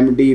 MD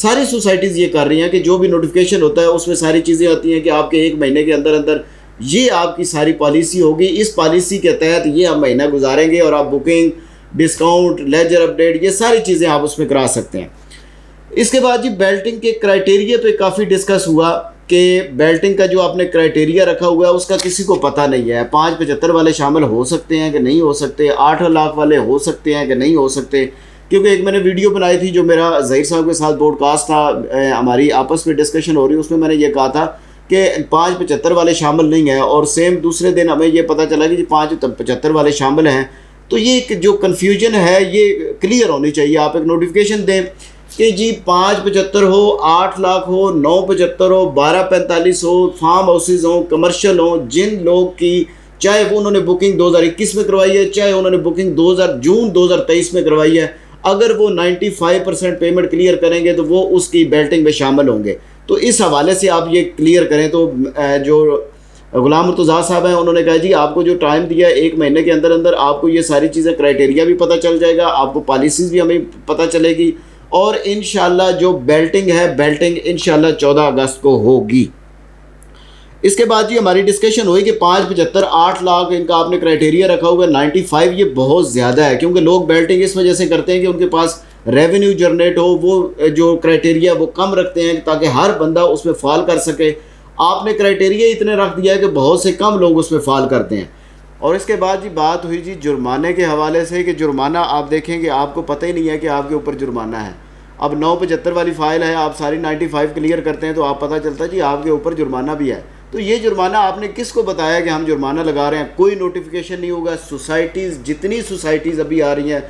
ساری societies یہ کر رہی ہیں کہ جو بھی نوٹیفیکیشن ہوتا ہے اس میں ساری چیزیں آتی ہیں کہ آپ کے 1 مہینے کے اندر اندر یہ آپ کی ساری پالیسی ہوگی، اس پالیسی کے تحت یہ ہم مہینہ گزاریں گے، اور آپ بکنگ، ڈسکاؤنٹ، لیجر اپڈیٹ، یہ ساری چیزیں آپ اس میں کرا سکتے ہیں۔ اس کے بعد جی بیلٹنگ کے کرائٹیریا پہ کافی ڈسکس ہوا کہ بیلٹنگ کا جو آپ نے کرائٹیریا رکھا ہوا ہے اس کا کسی کو پتہ نہیں ہے۔ 575 والے شامل ہو سکتے ہیں کہ نہیں ہو سکتے، 8 لاکھ والے ہو سکتے ہیں کہ نہیں ہو سکتے، کیونکہ ایک میں نے ویڈیو بنائی تھی جو میرا ظہیر صاحب کے ساتھ بروڈ کاسٹ تھا، ہماری آپس میں ڈسکشن ہو رہی، اس میں میں نے یہ کہا تھا کہ 575 والے شامل نہیں ہیں، اور سیم دوسرے دن ہمیں یہ پتہ چلا کہ جی 575 والے شامل ہیں۔ تو یہ جو کنفیوژن ہے یہ کلیئر ہونی چاہیے، آپ ایک نوٹیفیکیشن دیں کہ جی 575 ہو، 8 لاکھ ہو، 975 ہو، 1245 ہو، فارم ہاؤسز ہوں، کمرشل ہوں، جن لوگ کی چاہے وہ انہوں نے بکنگ 2021 میں کروائی ہے، چاہے انہوں نے بکنگ جون 2023 میں کروائی ہے، اگر وہ 95% پیمنٹ کلیئر کریں گے تو وہ اس کی بیلٹنگ میں شامل ہوں گے۔ تو اس حوالے سے آپ یہ کلیئر کریں۔ تو جو غلام مرتضیٰ صاحب ہیں انہوں نے کہا جی آپ کو جو ٹائم دیا ہے 1 مہینے کے اندر اندر آپ کو یہ ساری چیزیں کرائٹیریا بھی پتہ چل جائے گا، آپ کو پالیسیز بھی ہمیں پتہ چلے گی، اور انشاءاللہ جو بیلٹنگ ہے بیلٹنگ انشاءاللہ 14 اگست کو ہوگی۔ اس کے بعد جی ہماری ڈسکشن ہوئی کہ 575 8 لاکھ ان کا آپ نے کرائٹیریا رکھا ہوا ہے، 95 یہ بہت زیادہ ہے، کیونکہ لوگ بیلٹنگ اس وجہ سے کرتے ہیں کہ ان کے پاس ریونیو جنریٹ ہو، وہ جو کرائٹیریا وہ کم رکھتے ہیں تاکہ ہر بندہ اس میں فال کر سکے۔ آپ نے کرائٹیریا اتنے رکھ دیا ہے کہ بہت سے کم لوگ اس میں فال کرتے ہیں۔ اور اس کے بعد جی بات ہوئی جی جرمانے کے حوالے سے کہ جرمانہ آپ دیکھیں کہ آپ کو پتہ ہی نہیں ہے کہ آپ کے اوپر جرمانہ ہے۔ اب 975 والی فائل ہے، آپ ساری 95 کلیئر کرتے ہیں تو آپ پتہ چلتا ہے جی آپ کے اوپر جرمانہ بھی ہے۔ تو یہ جرمانہ آپ نے کس کو بتایا کہ ہم جرمانہ لگا رہے ہیں؟ کوئی نوٹیفیکیشن نہیں ہوگا۔ سوسائٹیز جتنی سوسائٹیز ابھی آ رہی ہیں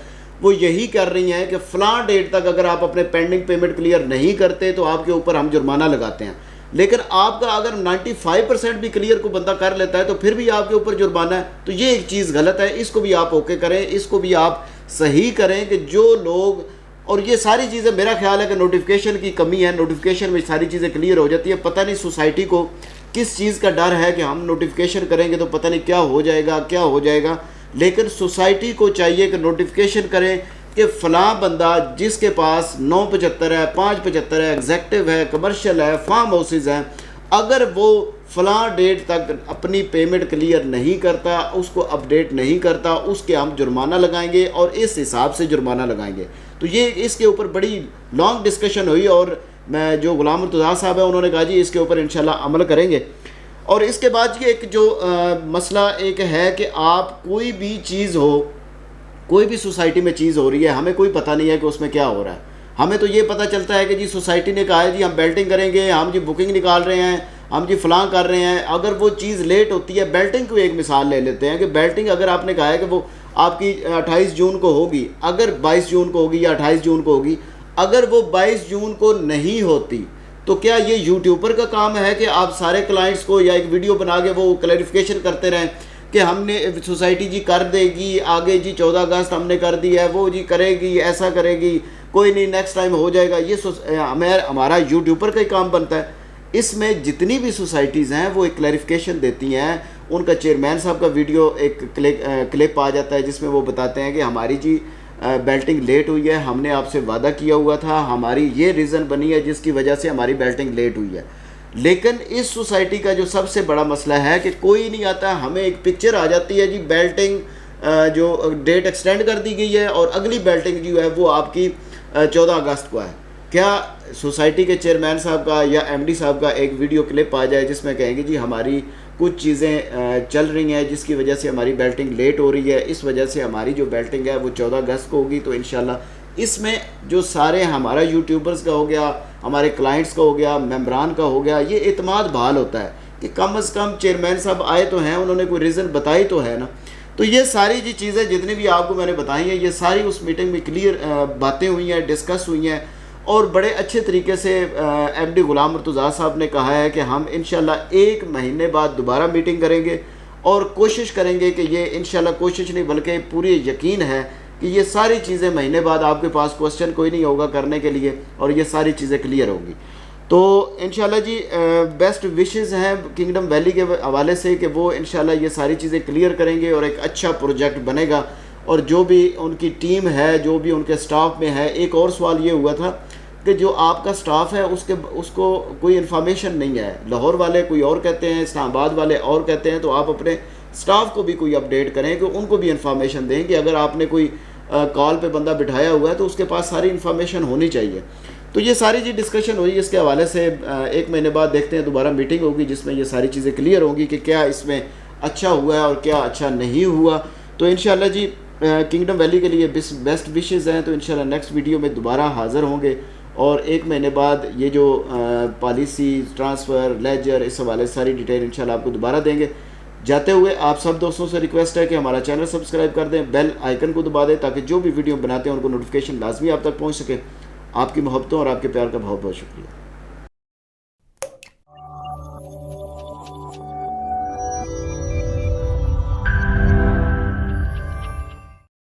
وہ یہی کر رہی ہیں کہ فلاں ڈیٹ تک اگر آپ اپنے پینڈنگ پیمنٹ کلیئر نہیں کرتے تو آپ کے اوپر ہم جرمانہ لگاتے ہیں، لیکن آپ کا اگر 95% بھی کلیئر کو بندہ کر لیتا ہے تو پھر بھی آپ کے اوپر جرمانہ ہے۔ تو یہ ایک چیز غلط ہے، اس کو بھی آپ اوکے کریں، اس کو بھی آپ صحیح کریں کہ جو لوگ، اور یہ ساری چیزیں میرا خیال ہے کہ نوٹیفیکیشن کی کمی ہے، نوٹیفیکیشن میں ساری چیزیں کلیئر ہو جاتی ہے۔ پتہ نہیں سوسائٹی کو کس چیز کا ڈر ہے کہ ہم نوٹیفیکیشن کریں گے تو پتہ نہیں کیا ہو جائے گا، لیکن سوسائٹی کو چاہیے کہ نوٹیفیکیشن کریں کہ فلاں بندہ جس کے پاس 975 ہے، 575 ہے، ایگزیکٹو ہے، کمرشل ہے، فارم ہاؤسز ہیں، اگر وہ فلاں ڈیٹ تک اپنی پیمنٹ کلیئر نہیں کرتا، اس کو اپڈیٹ نہیں کرتا، اس کے ہم جرمانہ لگائیں گے اور اس حساب سے جرمانہ لگائیں گے۔ تو یہ اس کے اوپر بڑی لانگ ڈسکشن ہوئی، اور میں جو غلام مرتضیٰ صاحب ہیں انہوں نے کہا جی اس کے اوپر انشاءاللہ عمل کریں گے۔ اور اس کے بعد یہ ایک جو مسئلہ ایک ہے کہ آپ کوئی بھی چیز ہو، کوئی بھی سوسائٹی میں چیز ہو رہی ہے، ہمیں کوئی پتہ نہیں ہے کہ اس میں کیا ہو رہا ہے۔ ہمیں تو یہ پتہ چلتا ہے کہ جی سوسائٹی نے کہا ہے جی ہم بیلٹنگ کریں گے، ہم جی بکنگ نکال رہے ہیں، ہم جی فلاں کر رہے ہیں۔ اگر وہ چیز لیٹ ہوتی ہے، بیلٹنگ کو ایک مثال لے لیتے ہیں کہ بیلٹنگ اگر آپ نے کہا ہے کہ وہ آپ کی 28 جون کو ہوگی، اگر 22 جون کو ہوگی یا 28 جون کو ہوگی، اگر وہ 22 جون کو نہیں ہوتی تو کیا یہ یوٹیوبر کا کام ہے کہ آپ سارے کلائنٹس کو یا ایک ویڈیو بنا کے وہ کلیریفیکیشن کرتے رہیں کہ ہم نے سوسائٹی جی کر دے گی آگے، جی 14 اگست ہم نے کر دی ہے، وہ جی کرے گی، ایسا کرے گی، کوئی نہیں نیکسٹ ٹائم ہو جائے گا؟ یہ ہمارا یوٹیوبر کا ہی کام بنتا ہے۔ اس میں جتنی بھی سوسائٹیز ہیں وہ ایک کلیریفیکیشن دیتی ہیں، ان کا چیئرمین صاحب کا ویڈیو ایک کلپ آ جاتا ہے جس میں وہ بتاتے ہیں کہ ہماری جی بیلٹنگ لیٹ ہوئی ہے، ہم نے آپ سے وعدہ کیا ہوا تھا، ہماری یہ ریزن بنی ہے جس کی وجہ سے ہماری بیلٹنگ لیٹ ہوئی ہے۔ لیکن اس سوسائٹی کا جو سب سے بڑا مسئلہ ہے کہ کوئی نہیں آتا، ہمیں ایک پکچر آ جاتی ہے جی بیلٹنگ جو ڈیٹ ایکسٹینڈ کر دی گئی ہے اور اگلی بیلٹنگ جو ہے وہ آپ کی 14 اگست کو ہے۔ کیا سوسائٹی کے چیئرمین صاحب کا یا ایم ڈی صاحب کا ایک ویڈیو کلپ آ جائے جس میں کہیں گے جی ہماری کچھ چیزیں چل رہی ہیں جس کی وجہ سے ہماری بیلٹنگ لیٹ ہو رہی ہے، اس وجہ سے ہماری جو بیلٹنگ ہے وہ 14 اگست کو ہوگی، تو انشاءاللہ اس میں جو سارے ہمارا یوٹیوبرز کا ہو گیا، ہمارے کلائنٹس کا ہو گیا، ممبران کا ہو گیا، یہ اعتماد بحال ہوتا ہے کہ کم از کم چیئرمین صاحب آئے تو ہیں، انہوں نے کوئی ریزن بتائی تو ہے نا۔ تو یہ ساری جی چیزیں جتنی بھی آپ کو میں نے بتائی ہیں یہ ساری اس میٹنگ میں کلیئر باتیں ہوئی ہیں، ڈسکس ہوئی ہیں، اور بڑے اچھے طریقے سے ایم ڈی غلام مرتضیٰ صاحب نے کہا ہے کہ ہم انشاءاللہ 1 مہینے بعد دوبارہ میٹنگ کریں گے اور کوشش کریں گے کہ یہ انشاءاللہ کوشش نہیں بلکہ پوری یقین ہے کہ یہ ساری چیزیں مہینے بعد آپ کے پاس کوسچن کوئی نہیں ہوگا کرنے کے لیے اور یہ ساری چیزیں کلیئر ہوگی۔ تو انشاءاللہ جی بیسٹ وشز ہیں کنگڈم ویلی کے حوالے سے کہ وہ انشاءاللہ یہ ساری چیزیں کلیئر کریں گے اور ایک اچھا پروجیکٹ بنے گا، اور جو بھی ان کی ٹیم ہے، جو بھی ان کے سٹاف میں ہے۔ ایک اور سوال یہ ہوا تھا کہ جو آپ کا سٹاف ہے اس کو کوئی انفارمیشن نہیں ہے. لاہور والے کوئی اور کہتے ہیں, اسلام آباد والے اور کہتے ہیں, تو آپ اپنے سٹاف کو بھی کوئی اپڈیٹ کریں کہ ان کو بھی انفارمیشن دیں کہ اگر آپ نے کوئی کال پہ بندہ بٹھایا ہوا ہے تو اس کے پاس ساری انفارمیشن ہونی چاہیے. تو یہ ساری جی ڈسکشن ہوئی. اس کے حوالے سے 1 مہینے بعد دیکھتے ہیں دوبارہ میٹنگ ہوگی جس میں یہ ساری چیزیں کلیئر ہوں گی کہ کیا اس میں اچھا ہوا ہے اور کیا اچھا نہیں ہوا. تو انشاءاللہ جی کنگڈم ویلی کے لیے بیسٹ وشز ہیں. تو انشاءاللہ نیکسٹ ویڈیو میں دوبارہ حاضر ہوں گے, اور 1 مہینے بعد یہ جو پالیسی ٹرانسفر لیجر اس حوالے سے ساری ڈیٹیل انشاءاللہ آپ کو دوبارہ دیں گے. جاتے ہوئے آپ سب دوستوں سے ریکویسٹ ہے کہ ہمارا چینل سبسکرائب کر دیں, بیل آئیکن کو دبا دیں تاکہ جو بھی ویڈیو بناتے ہیں ان کو نوٹیفیکیشن لازمی آپ تک پہنچ سکے. آپ کی محبتوں اور آپ کے پیار کا بہت بہت شکریہ.